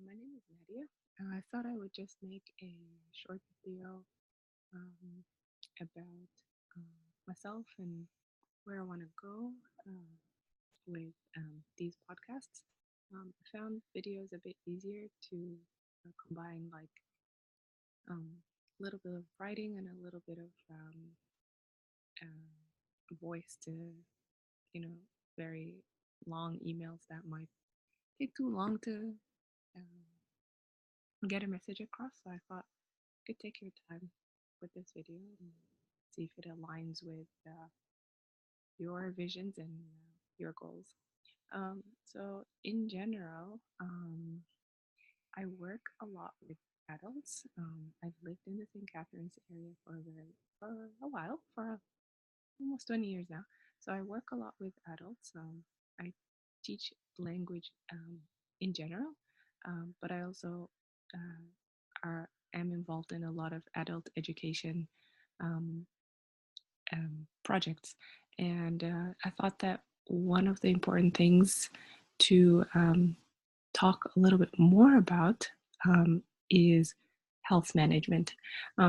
My name is Nadia. I thought I would just make a short video um, about myself and where I want to go with these podcasts. I found videos a bit easier to combine like a little bit of writing and a little bit of voice to, you know, very long emails that might take too long to get a message across. So I thought you could take your time with this video and see if it aligns with your visions and your goals. So in general, I work a lot with adults. I've lived in the St. Catharines area for a while, for almost 20 years now. So I work a lot with adults. I teach language in general, but I also am involved in a lot of adult education um, projects. And I thought that one of the important things to talk a little bit more about is health management.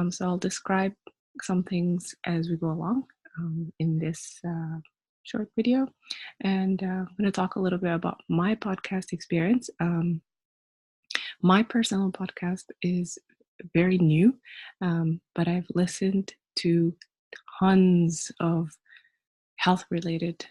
So I'll describe some things as we go along in this short video. And I'm going to talk a little bit about my podcast experience. My personal podcast is very new, but I've listened to tons of health related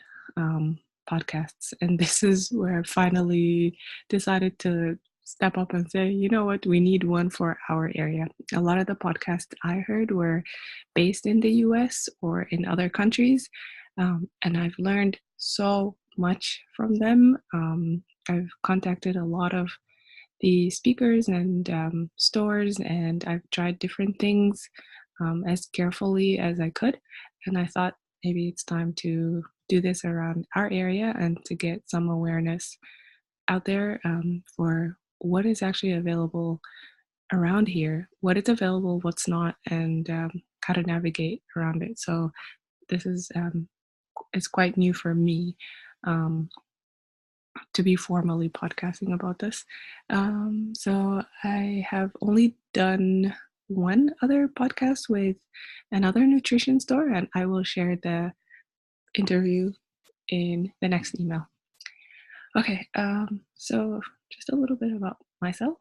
podcasts. And this is where I finally decided to step up and say, you know what, we need one for our area. A lot of the podcasts I heard were based in the US or in other countries. And I've learned so much from them. I've contacted a lot of the speakers and stores, and I've tried different things as carefully as I could. And I thought maybe it's time to do this around our area and to get some awareness out there for what is actually available around here, what is available, what's not, and how to navigate around it. So this is it's quite new for me. To be formally podcasting about this. So I have only done one other podcast with another nutrition store, and I will share the interview in the next email. Okay, so just a little bit about myself.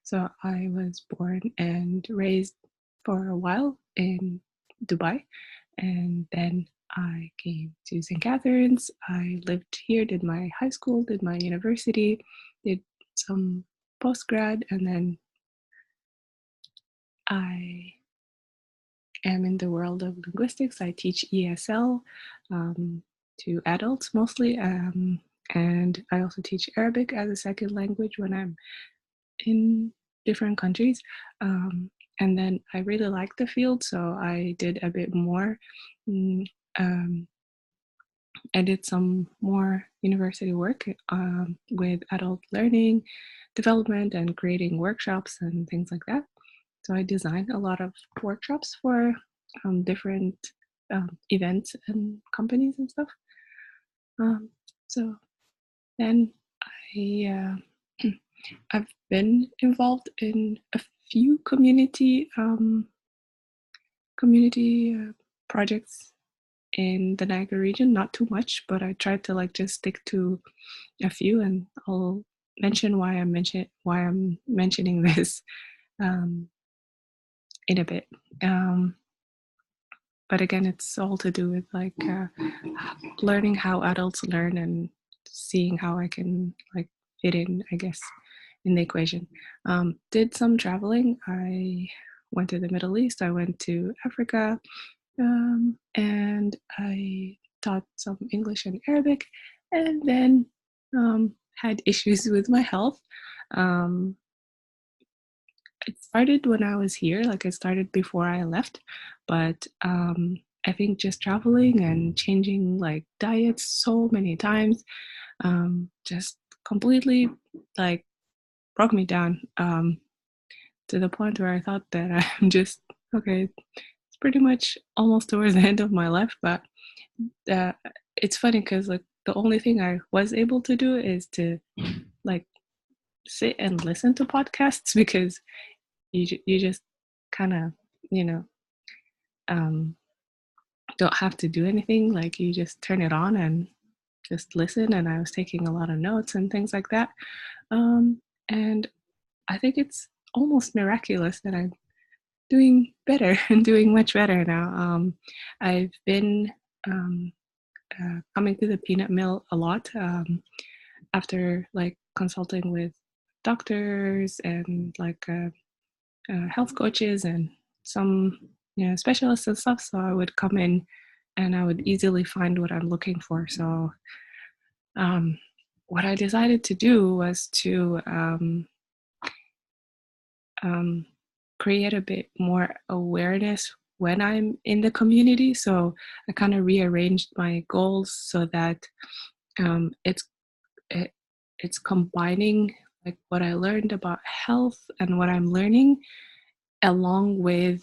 So I was born and raised for a while in Dubai, and then I came to St. Catharines. I lived here, did my high school, did my university, did some postgrad, and then I am in the world of linguistics. I teach ESL to adults mostly, and I also teach Arabic as a second language when I'm in different countries. And then I really liked the field, so I did a bit more. I did some more university work with adult learning development and creating workshops and things like that. So I designed a lot of workshops for different events and companies and stuff. So then I've been involved in a few community projects in the Niagara region, not too much, but I tried to like just stick to a few, and I'll mention why I'm mentioning this in a bit. But again, it's all to do with like learning how adults learn and seeing how I can like fit in, I guess, in the equation. Did some traveling. I went to the Middle East. I went to Africa. And I taught some English and Arabic, and then had issues with my health. It started when I was here, like it started before I left, but I think just traveling and changing like diets so many times just completely like broke me down to the point where I thought that I'm just okay. Pretty much almost towards the end of my life, but it's funny because like the only thing I was able to do is to like sit and listen to podcasts because you just kind of, you know, um, don't have to do anything. Like you just turn it on and just listen. And I was taking a lot of notes and things like that. And I think it's almost miraculous that I'm doing better and doing much better now. I've been um, coming to the peanut mill a lot after like consulting with doctors and like health coaches and some specialists and stuff. So I would come in and I would easily find what I'm looking for. So um, what I decided to do was to um, create a bit more awareness when I'm in the community. So I kind of rearranged my goals so that um, it's it, it's combining like what I learned about health and what I'm learning along with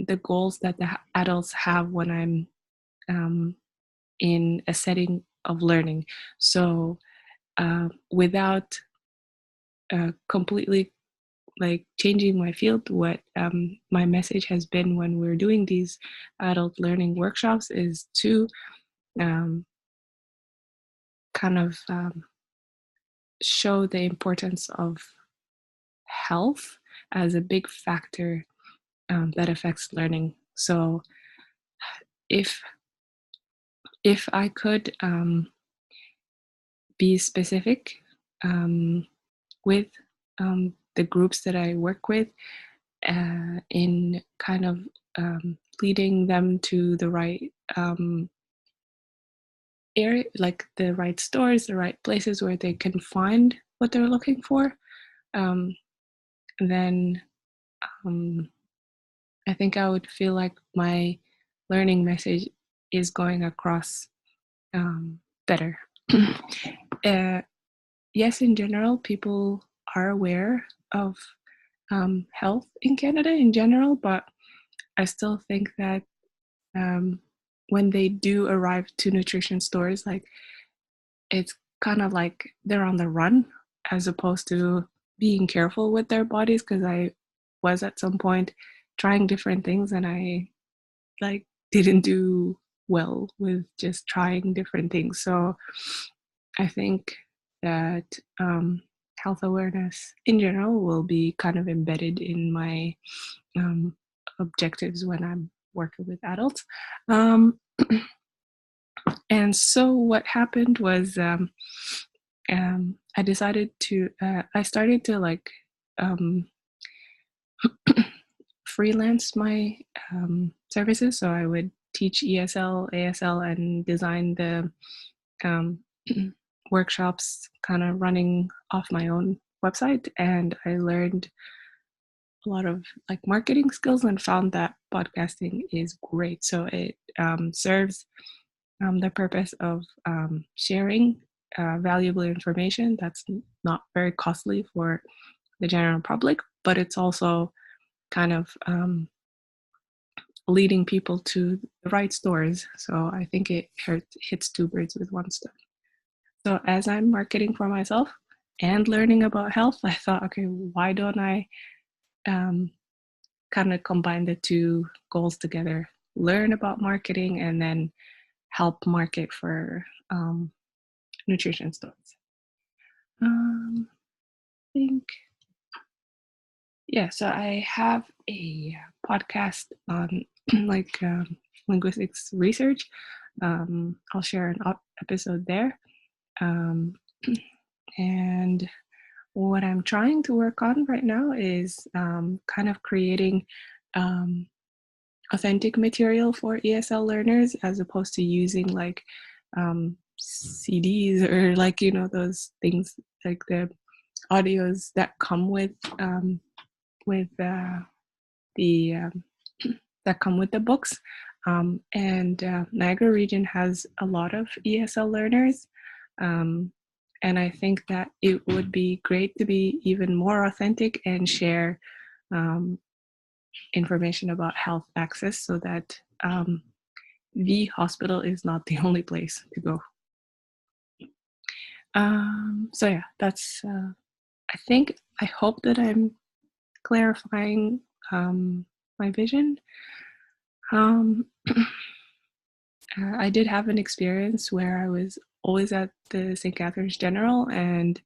the goals that the adults have when I'm in a setting of learning. So without completely like changing my field, what my message has been when we're doing these adult learning workshops is to um, kind of show the importance of health as a big factor that affects learning. So if I could be specific with the groups that I work with in kind of leading them to the right area, like the right stores, the right places where they can find what they're looking for, um, then I think I would feel like my learning message is going across better. uh, yes, in general, people are aware of health in Canada in general, but I still think that um, when they do arrive to nutrition stores, like it's kind of like they're on the run as opposed to being careful with their bodies. Because I was at some point trying different things and I like didn't do well with just trying different things. So I think that health awareness in general will be kind of embedded in my um, objectives when I'm working with adults. And so what happened was I decided to, I started to like um, freelance my services. So I would teach ESL, ASL, and design the um, workshops kind of running off my own website. And I learned a lot of like marketing skills and found that podcasting is great. So it serves the purpose of sharing valuable information that's not very costly for the general public, but it's also kind of leading people to the right stores. So I think it hits two birds with one stone. So as I'm marketing for myself and learning about health, I thought, okay, why don't I kind of combine the two goals together? Learn about marketing and then help market for nutrition stores. I think, yeah, so I have a podcast on like linguistics research. I'll share an episode there. Um, and what I'm trying to work on right now is kind of creating authentic material for ESL learners as opposed to using like CDs or like, you know, those things like the audios that come with the that come with the books. And Niagara region has a lot of ESL learners. And I think that it would be great to be even more authentic and share information about health access so that the hospital is not the only place to go. So yeah, that's I hope that I'm clarifying my vision. Um, I did have an experience where I was always at the St. Catherine's General and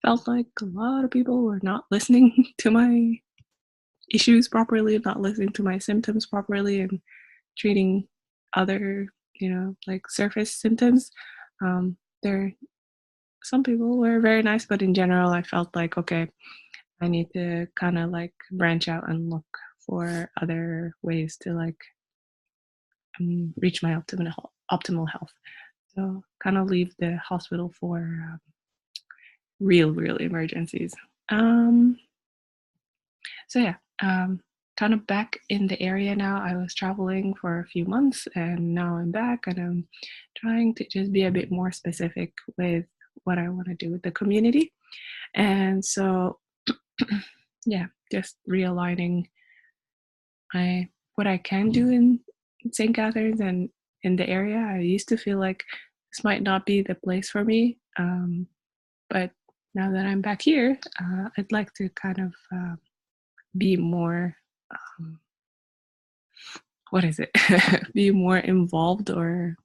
felt like a lot of people were not listening to my issues properly, not listening to my symptoms properly, and treating other, like surface symptoms. There, some people were very nice, but in general, I felt like, okay, I need to kind of like branch out and look for other ways to like reach my optimal health. So kind of leave the hospital for real emergencies. Um, so yeah, kind of back in the area now. I was traveling for a few months, and now I'm back, and I'm trying to just be a bit more specific with what I want to do with the community. And so, yeah, just realigning my what I can do in St. Catharines and in the area. I used to feel like this might not be the place for me, but now that I'm back here, I'd like to kind of be more, um, what is it? Be more involved or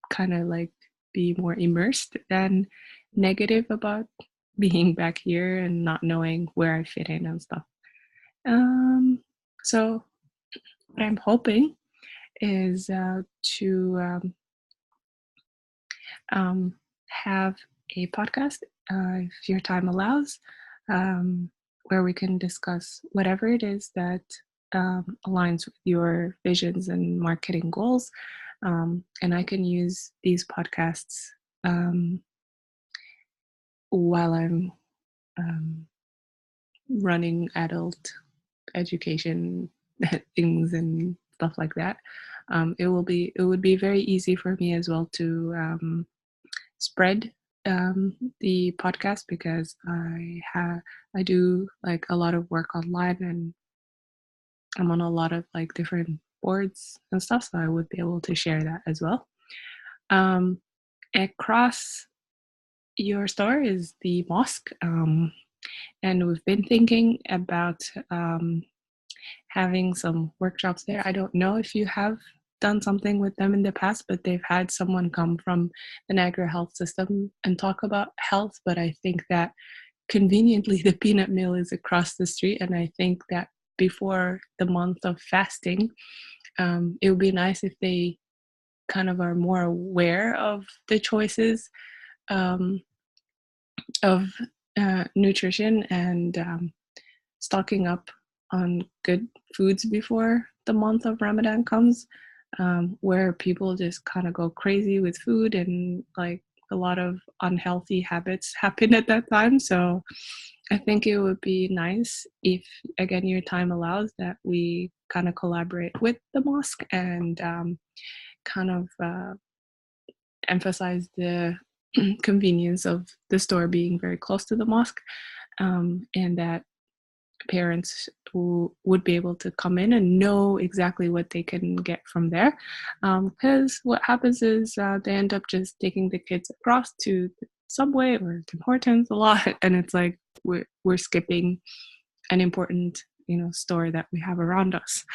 kind of like be more immersed than negative about being back here and not knowing where I fit in and stuff. Um, so what I'm hoping is to have a podcast, if your time allows, where we can discuss whatever it is that aligns with your visions and marketing goals. And I can use these podcasts um, while I'm um, running adult education things and stuff like that. It would be very easy for me as well to spread the podcast because I do like a lot of work online, and I'm on a lot of like different boards and stuff, so I would be able to share that as well. Um, Across your store is the mosque, and we've been thinking about having some workshops there. I don't know if you have done something with them in the past, but they've had someone come from the Niagara Health System and talk about health. But I think that conveniently the peanut mill is across the street, and I think that before the month of fasting, it would be nice if they kind of are more aware of the choices um, of nutrition and stocking up on good foods before the month of Ramadan comes, where people just kind of go crazy with food and like a lot of unhealthy habits happen at that time. So I think it would be nice if, again, your time allows, that we kind of collaborate with the mosque and kind of emphasize the convenience of the store being very close to the mosque, and that parents who would be able to come in and know exactly what they can get from there. Because what happens is they end up just taking the kids across to the Subway or Tim Hortons a lot, and it's like we're skipping an important store that we have around us.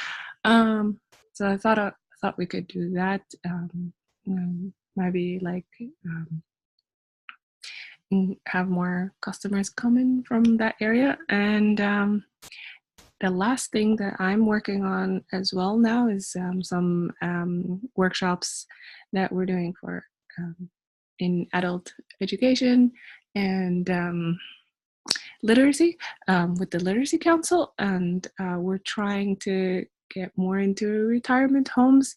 So I thought we could do that. Maybe like have more customers coming from that area. And the last thing that I'm working on as well now is some workshops that we're doing for in adult education and literacy with the Literacy Council. And we're trying to get more into retirement homes.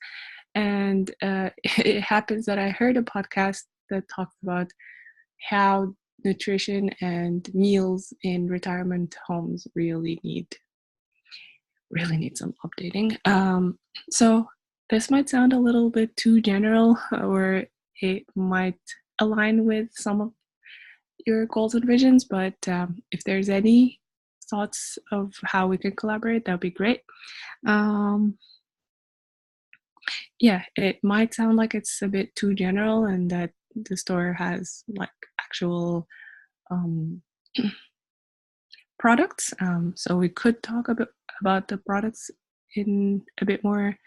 And it happens that I heard a podcast that talked about how nutrition and meals in retirement homes really need some updating. So this might sound a little bit too general, or it might align with some of your goals and visions, but if there's any thoughts of how we could collaborate, that would be great. Um, yeah, it might sound like it's a bit too general and that the store has like actual Products. So we could talk a bit about the products in a bit more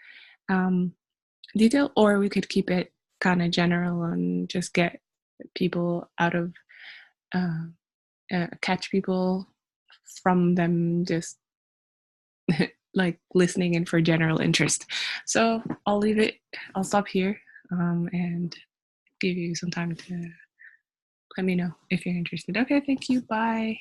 um, detail, or we could keep it kind of general and just get people out of uh, catch people from them just like listening in for general interest. So I'll leave it. I'll stop here and give you some time to let me know if you're interested. Okay, thank you. Bye.